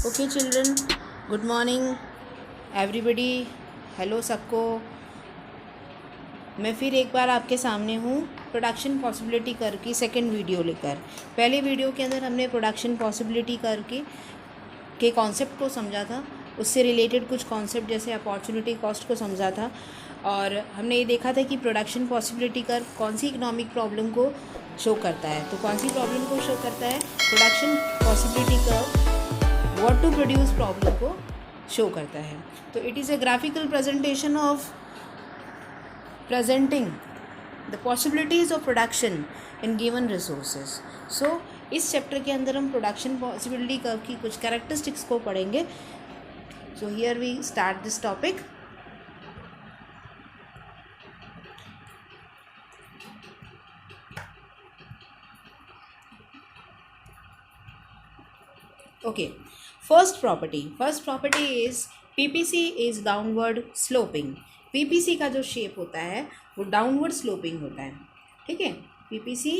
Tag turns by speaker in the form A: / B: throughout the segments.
A: Okay children, good morning everybody. Hello सबको। मैं फिर एक बार आपके सामने हूँ प्रोडक्शन पॉसिबिलिटी कर्व की सेकंड वीडियो लेकर। पहले वीडियो के अंदर हमने प्रोडक्शन पॉसिबिलिटी कर्व के कॉन्सेप्ट को समझा था, उससे रिलेटेड कुछ कॉन्सेप्ट जैसे अपॉर्चुनिटी कॉस्ट को समझा था, और हमने ये देखा था कि प्रोडक्शन पॉसिबिलिटी कर्व कौन सी इकोनॉमिक प्रॉब्लम को शो करता है। तो कौन सी प्रॉब्लम को शो करता है? Production possibility curve what to produce problem को शो करता है। तो it is a graphical presentation of presenting the possibilities of production in given resources. So इस चैप्टर के अंदर हम प्रोडक्शन पॉसिबिलिटी कर्व की कुछ कैरेक्टरिस्टिक्स को पढ़ेंगे। So here we start this topic. Okay, first property is PPC is downward sloping। PPC का जो शेप होता है वो डाउनवर्ड स्लोपिंग होता है, ठीक है। PPC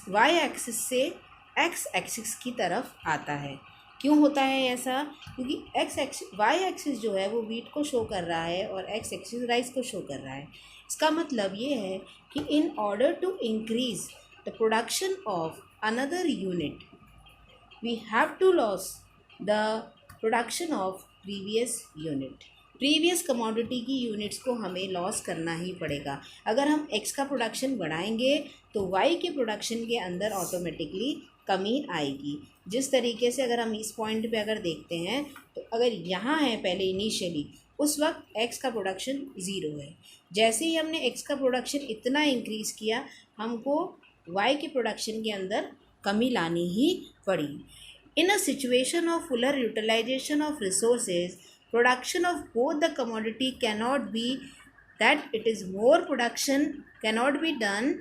A: y एक्सिस से x एक्सिस की तरफ आता है। क्यों होता है ऐसा? क्योंकि y एक्सिस जो है वो वीट को शो कर रहा है और x एक्सिस राइस को शो कर रहा है। इसका मतलब ये है कि in order to increase the production of another unit we have to lose the production of previous unit। Previous commodity की यूनिट्स को हमें लॉस करना ही पड़ेगा। अगर हम x का प्रोडक्शन बढ़ाएंगे तो y के प्रोडक्शन के अंदर ऑटोमेटिकली कमी आएगी। जिस तरीके से अगर हम इस पॉइंट पे अगर देखते हैं तो अगर यहाँ है पहले इनिशियली उस वक्त x का प्रोडक्शन ज़ीरो है। जैसे ही हमने x का प्रोडक्शन इतना इंक्रीज़ किया हमको y के प्रोडक्शन के अंदर कमी लानी ही पड़ी। In a situation of fuller utilization of resources production of both the commodity cannot be that it is more production cannot be done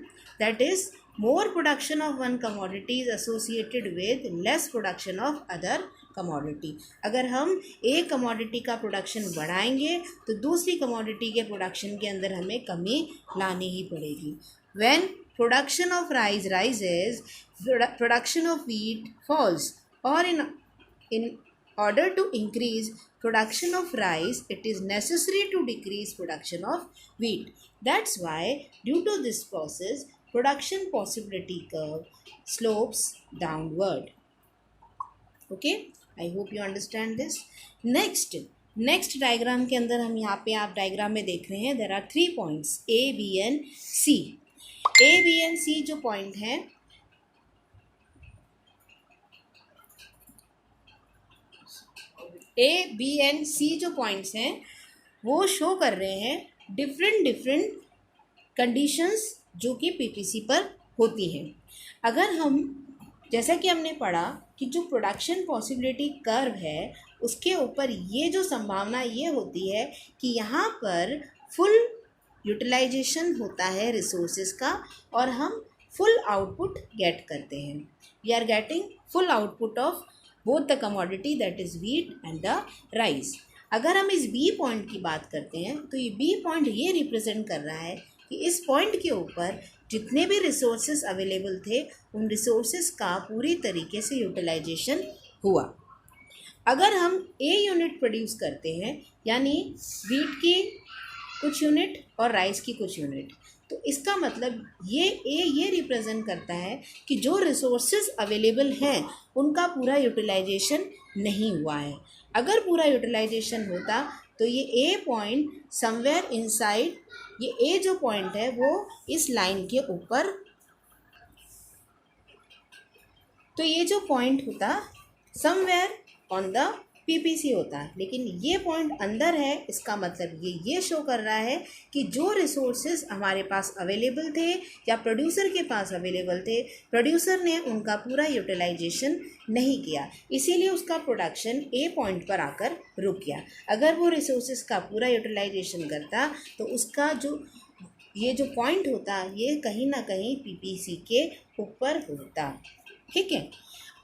A: that is more production of one commodity is associated with less production of other commodity. अगर हम एक commodity का production बढ़ाएंगे तो दूसरी commodity के production के अंदर हमें कमी लानी ही पड़ेगी। When production of rice rises, production of wheat falls, or in order to increase production of rice, it is necessary to decrease production of wheat. That's why, due to this process, production possibility curve slopes downward. Okay, I hope you understand this. Next diagram के अंदर हम यहाँ पे आप diagram में देख रहे हैं there are 3 points A, B and C। A, B and C जो पॉइंट हैं A, B and C जो पॉइंट्स हैं वो शो कर रहे हैं डिफरेंट कंडीशंस जो कि PPC पर होती हैं। अगर हम जैसा कि हमने पढ़ा कि जो प्रोडक्शन पॉसिबिलिटी कर्व है उसके ऊपर ये जो संभावना ये होती है कि यहाँ पर फुल यूटिलाइजेशन होता है रिसोर्सेज का और हम फुल आउटपुट गेट करते हैं। We are getting full output of both the commodity that is wheat and the rice. अगर हम इस बी पॉइंट की बात करते हैं तो ये बी पॉइंट ये रिप्रेजेंट कर रहा है कि इस पॉइंट के ऊपर जितने भी रिसोर्सेज अवेलेबल थे उन रिसोर्सेज का पूरी तरीके से यूटिलाइजेशन हुआ। अगर हम ए यूनिट प्रोड्यूस करते हैं यानी व्हीट की कुछ यूनिट और राइस की कुछ यूनिट, तो इसका मतलब ये रिप्रेजेंट करता है कि जो रिसोर्सेज अवेलेबल हैं उनका पूरा यूटिलाइजेशन नहीं हुआ है। अगर पूरा यूटिलाइजेशन होता तो ये ए पॉइंट समवेयर इनसाइड, ये ए जो पॉइंट है वो इस लाइन के ऊपर, तो ये जो पॉइंट होता समवेयर ऑन द PPC होता है, लेकिन ये पॉइंट अंदर है। इसका मतलब ये शो कर रहा है कि जो रिसोर्सेज हमारे पास अवेलेबल थे या प्रोड्यूसर के पास अवेलेबल थे, प्रोड्यूसर ने उनका पूरा यूटिलाइजेशन नहीं किया, इसीलिए उसका प्रोडक्शन ए पॉइंट पर आकर रुक गया। अगर वो रिसोर्सेज का पूरा यूटिलाइजेशन करता तो उसका ये जो पॉइंट होता ये कहीं ना कहीं PPC के ऊपर होता, ठीक है।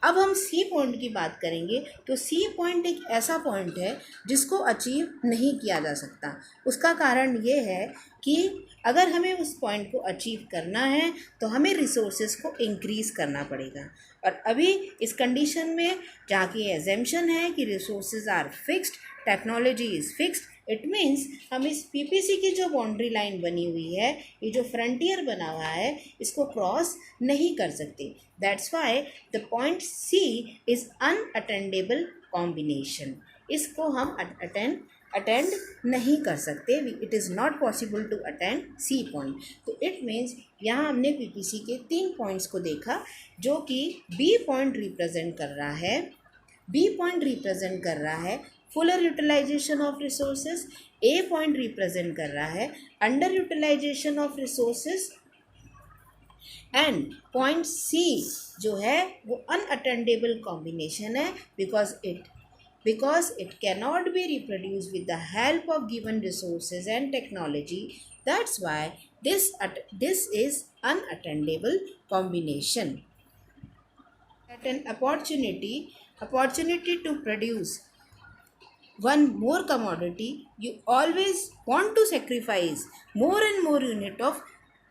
A: अब हम सी पॉइंट की बात करेंगे तो सी पॉइंट एक ऐसा पॉइंट है जिसको अचीव नहीं किया जा सकता। उसका कारण ये है कि अगर हमें उस पॉइंट को अचीव करना है तो हमें रिसोर्सेज को इंक्रीज़ करना पड़ेगा। और अभी इस कंडीशन में जहाँ की एजम्पशन है कि resources are fixed, technology is fixed, it means हम इस पीपीसी की जो बाउंड्री लाइन बनी हुई है, ये जो फ्रंटियर बना हुआ है, इसको क्रॉस नहीं कर सकते। That's why the point C is unattainable combination. इसको हम अटेंड नहीं कर सकते, it is not possible to attend C point. तो इट मीन्स यहाँ हमने पीपीसी के 3 पॉइंट्स को देखा, जो कि बी पॉइंट रिप्रेजेंट कर रहा है, बी पॉइंट रिप्रेजेंट कर रहा है fuller utilization of resources, A point represent कर रहा है under utilization of resources, and point C जो है वो अनअटेंडेबल कॉम्बिनेशन है because it cannot be reproduced with the help of given resources and technology. That's why this is unattendable combination. At an opportunity to produce one more commodity, you always want to sacrifice more and more unit of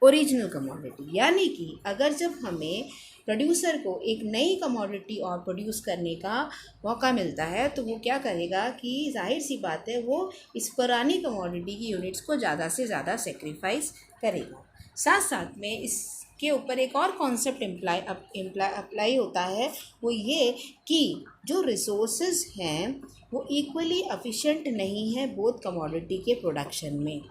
A: original commodity. यानी कि अगर जब हमें producer को एक नई commodity और produce करने का मौका मिलता है तो वो क्या करेगा कि जाहिर सी बात है वो इस पुरानी कमोडिटी की यूनिट्स को ज़्यादा से ज़्यादा सेक्रीफाइस करेगा। साथ साथ में इसके ऊपर एक और कॉन्सेप्ट अप्लाई होता है, वो ये कि जो रिसोर्सेज हैं वो इक्वली एफिशिएंट नहीं है बोथ कमोडिटी के प्रोडक्शन में।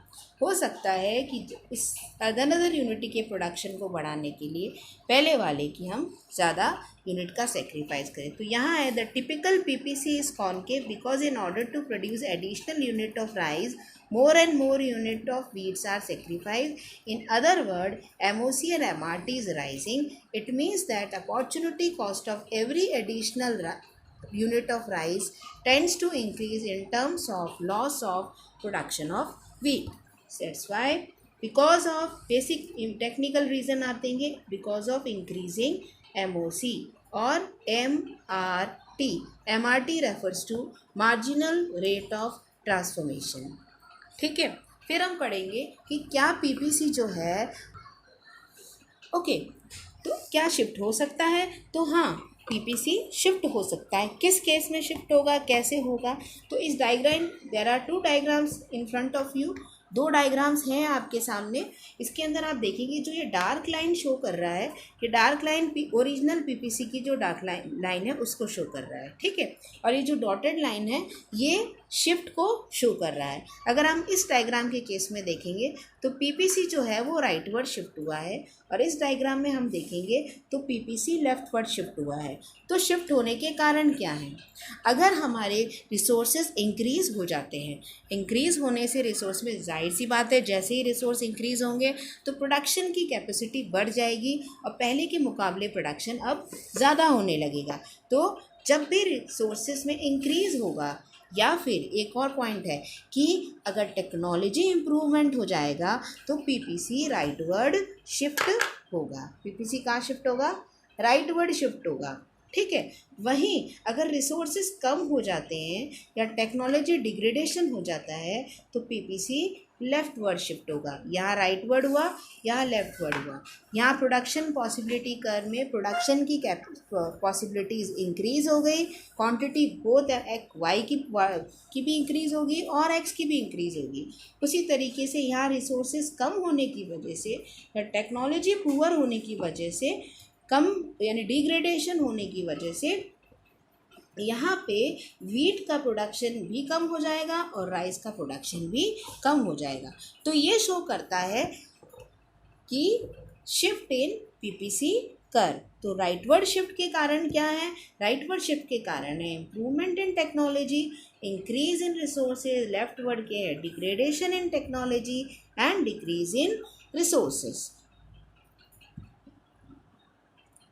A: हो सकता है कि इस अनदर यूनिटी के प्रोडक्शन को बढ़ाने के लिए पहले वाले की हम ज़्यादा यूनिट का सेक्रीफाइस करें। तो यहाँ है the typical PPC is concave because in order to produce additional unit of rice more and more unit of wheats are sacrificed. In other words, MOC and MRT is rising. It means that opportunity cost of every additional unit of rice tends to increase in terms of loss of production of wheat. That's why because of basic technical reason आप देंगे, because of increasing MOC or MRT. MRT refers to marginal rate of transformation. ठीक है, फिर हम पढ़ेंगे कि क्या PPC जो है ओके तो क्या शिफ्ट हो सकता है। तो हाँ, पीपीसी शिफ्ट हो सकता है। किस केस में शिफ्ट होगा, कैसे होगा? तो इस diagram there are 2 diagrams in front of you. 2 diagrams हैं आपके सामने। इसके अंदर आप देखेंगे जो ये डार्क लाइन शो कर रहा है, ये डार्क लाइन ओरिजिनल पीपीसी की जो डार्क लाइन है उसको शो कर रहा है, ठीक है। और ये जो डॉटेड लाइन है ये शिफ्ट को शो कर रहा है। अगर हम इस डायग्राम के केस में देखेंगे तो पीपीसी जो है वो राइटवर्ड शिफ्ट हुआ है, और इस डायग्राम में हम देखेंगे तो पीपीसी लेफ्टवर्ड शिफ्ट हुआ है। तो शिफ्ट होने के कारण क्या हैं? अगर हमारे रिसोर्सेज इंक्रीज़ हो जाते हैं, इंक्रीज़ होने से रिसोर्स में जाहिर सी बात है जैसे ही रिसोर्स इंक्रीज़ होंगे तो प्रोडक्शन की कैपेसिटी बढ़ जाएगी और पहले के मुकाबले प्रोडक्शन अब ज़्यादा होने लगेगा। तो जब भी रिसोर्सेज में इंक्रीज़ होगा, या फिर एक और पॉइंट है कि अगर टेक्नोलॉजी इम्प्रूवमेंट हो जाएगा तो पीपीसी राइटवर्ड शिफ्ट होगा। पीपीसी कहाँ शिफ्ट होगा? राइटवर्ड शिफ्ट होगा, ठीक है। वहीं अगर रिसोर्सेज कम हो जाते हैं या टेक्नोलॉजी डिग्रेडेशन हो जाता है तो पीपीसी लेफ्टवर्ड शिफ्ट होगा। यहाँ राइटवर्ड हुआ, यहाँ लेफ्टवर्ड हुआ। यहाँ प्रोडक्शन पॉसिबिलिटी कर्व में प्रोडक्शन की पॉसिबिलिटीज़ इंक्रीज़ हो गई, क्वांटिटी बोथ वाई की भी इंक्रीज़ होगी और एक्स की भी इंक्रीज़ होगी। उसी तरीके से यहाँ रिसोर्सेज कम होने की वजह से या टेक्नोलॉजी पुअर होने की वजह से कम यानी डिग्रेडेशन होने की वजह से यहाँ पे वीट का प्रोडक्शन भी कम हो जाएगा और राइस का प्रोडक्शन भी कम हो जाएगा। तो ये शो करता है कि शिफ्ट इन पीपीसी कर्व। तो राइटवर्ड शिफ्ट के कारण क्या है? राइटवर्ड शिफ्ट के कारण है improvement in technology, increase in resources. Leftward के है degradation in technology and decrease in resources.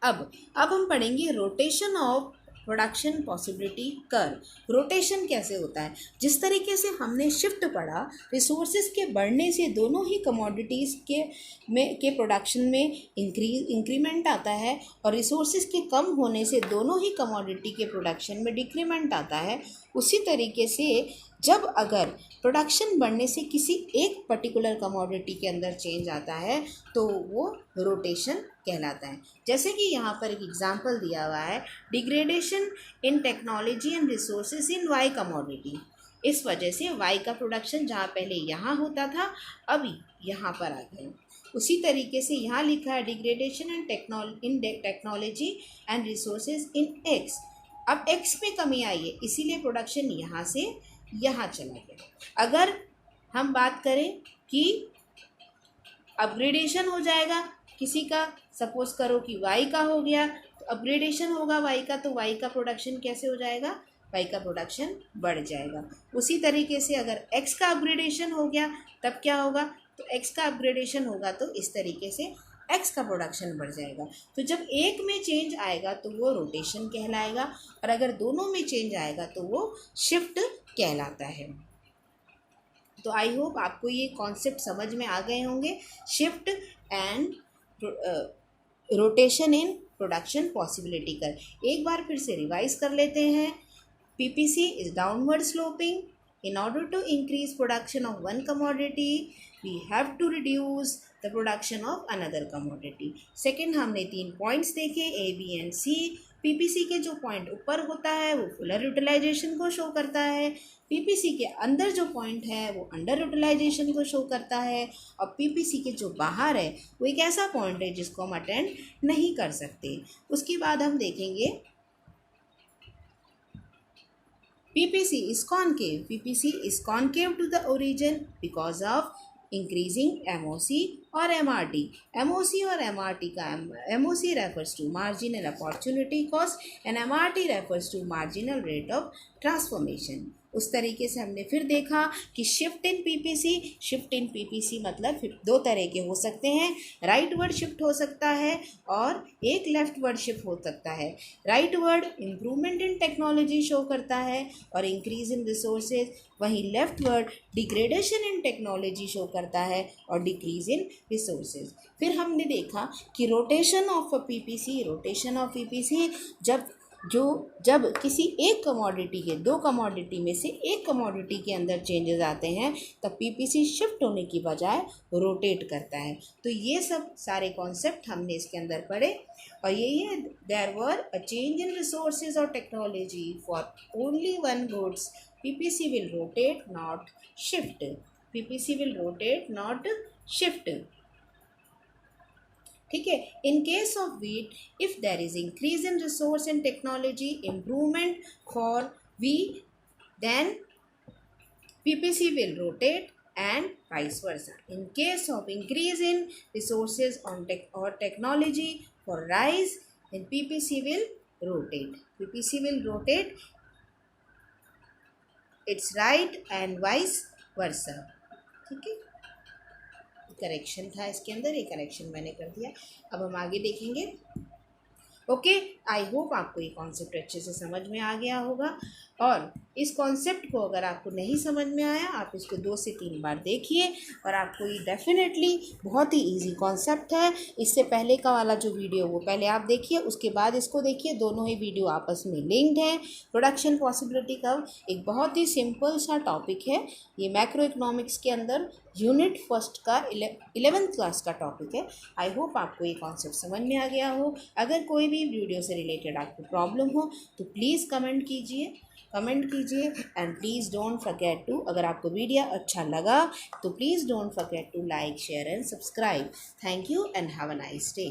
A: अब हम पढ़ेंगे rotation of production possibility curve. Rotation कैसे होता है, जिस तरीके से हमने शिफ्ट पढ़ा, रिसोर्सेज के बढ़ने से दोनों ही कमोडिटीज़ के प्रोडक्शन में इंक्रीमेंट आता है और रिसोर्सेज के कम होने से दोनों ही कमोडिटी के प्रोडक्शन में डिक्रीमेंट आता है। उसी तरीके से जब अगर प्रोडक्शन बढ़ने से किसी एक पर्टिकुलर कमोडिटी के अंदर चेंज आता है तो वो रोटेशन कहलाता है। जैसे कि यहाँ पर एक एग्जांपल दिया हुआ है, degradation in technology and resources in Y commodity. इस वजह से वाई का प्रोडक्शन जहाँ पहले यहाँ होता था अभी यहाँ पर आ गया। उसी तरीके से यहाँ लिखा है degradation in technology and resources in x. अब एक्स में कमी आई है इसीलिए प्रोडक्शन यहाँ से यहाँ चला गया। अगर हम बात करें कि अपग्रेडेशन हो जाएगा किसी का, सपोज करो कि वाई का हो गया तो अपग्रेडेशन होगा वाई का, तो वाई का प्रोडक्शन कैसे हो जाएगा, वाई का प्रोडक्शन बढ़ जाएगा। उसी तरीके से अगर एक्स का अपग्रेडेशन हो गया तब क्या होगा, तो एक्स का अपग्रेडेशन होगा तो इस तरीके से एक्स का प्रोडक्शन बढ़ जाएगा। तो जब एक में चेंज आएगा तो वो रोटेशन कहलाएगा और अगर दोनों में चेंज आएगा तो वो शिफ्ट कहलाता है। तो आई होप आपको ये कॉन्सेप्ट समझ में आ गए होंगे, shift and rotation in production possibility कर। एक बार फिर से रिवाइज कर लेते हैं। PPC is downward sloping. In order to increase production of one commodity, we have to reduce the production of another commodity. Second, हमने 3 पॉइंट्स देखे A, B and C। PPC के जो पॉइंट ऊपर होता है वो फुलर यूटिलाइजेशन को show करता है, पीपीसी के अंदर जो पॉइंट है वो अंडर यूटिलाइजेशन को शो करता है और पीपीसी के जो बाहर है वो एक ऐसा पॉइंट है जिसको हम अटेंड नहीं कर सकते। उसके बाद हम देखेंगे PPC is concave. PPC is concave to the origin because of increasing MOC or MRT. MOC और MRT का MOC refers to marginal opportunity cost and MRT refers to marginal rate of transformation. उस तरीके से हमने फिर देखा कि shift in PPC मतलब दो तरह के हो सकते हैं, राइट वर्ड शिफ्ट हो सकता है और एक लेफ्ट वर्ड शिफ्ट हो सकता है। Right word improvement in technology show करता है और इंक्रीज इन रिसोर्सेज, वहीं left word degradation in technology show करता है और डिक्रीज इन रिसोर्सेज। फिर हमने देखा कि रोटेशन ऑफ पीपीसी जब किसी एक कमोडिटी के दो कमोडिटी में से एक कमोडिटी के अंदर चेंजेस आते हैं तब पीपीसी शिफ्ट होने की बजाय रोटेट करता है। तो ये सब सारे कॉन्सेप्ट हमने इसके अंदर पढ़े और यही है, there were a change in resources और technology for only one goods, PPC will rotate not shift. PPC will rotate not shift. ठीक है। In case of wheat, if there is increase in resource and technology improvement for wheat, then PPC will rotate and vice versa. In case of increase in resources or technology for rise, then PPC will rotate. PPC will rotate its right and vice versa. ठीक है, correction था इसके अंदर, ये correction मैंने कर दिया। अब हम आगे देखेंगे। ओके, आई होप आपको ये कॉन्सेप्ट अच्छे से समझ में आ गया होगा और इस कॉन्सेप्ट को अगर आपको नहीं समझ में आया आप इसको 2 से 3 बार देखिए और आपको ये डेफिनेटली बहुत ही इजी कॉन्सेप्ट है। इससे पहले का वाला जो वीडियो वो पहले आप देखिए, उसके बाद इसको देखिए, दोनों ही वीडियो आपस में लिंक्ड हैं। प्रोडक्शन पॉसिबिलिटी कर्व एक बहुत ही सिंपल सा टॉपिक है, ये मैक्रो इकोनॉमिक्स के अंदर यूनिट फर्स्ट का 11th क्लास का टॉपिक है। आई होप आपको ये कॉन्सेप्ट समझ में आ गया हो। अगर कोई भी वीडियो से रिलेटेड आपको प्रॉब्लम हो तो प्लीज़ कमेंट कीजिए and please don't forget to, अगर आपको वीडियो अच्छा लगा तो please don't forget to like, share and subscribe. Thank you and have a nice day.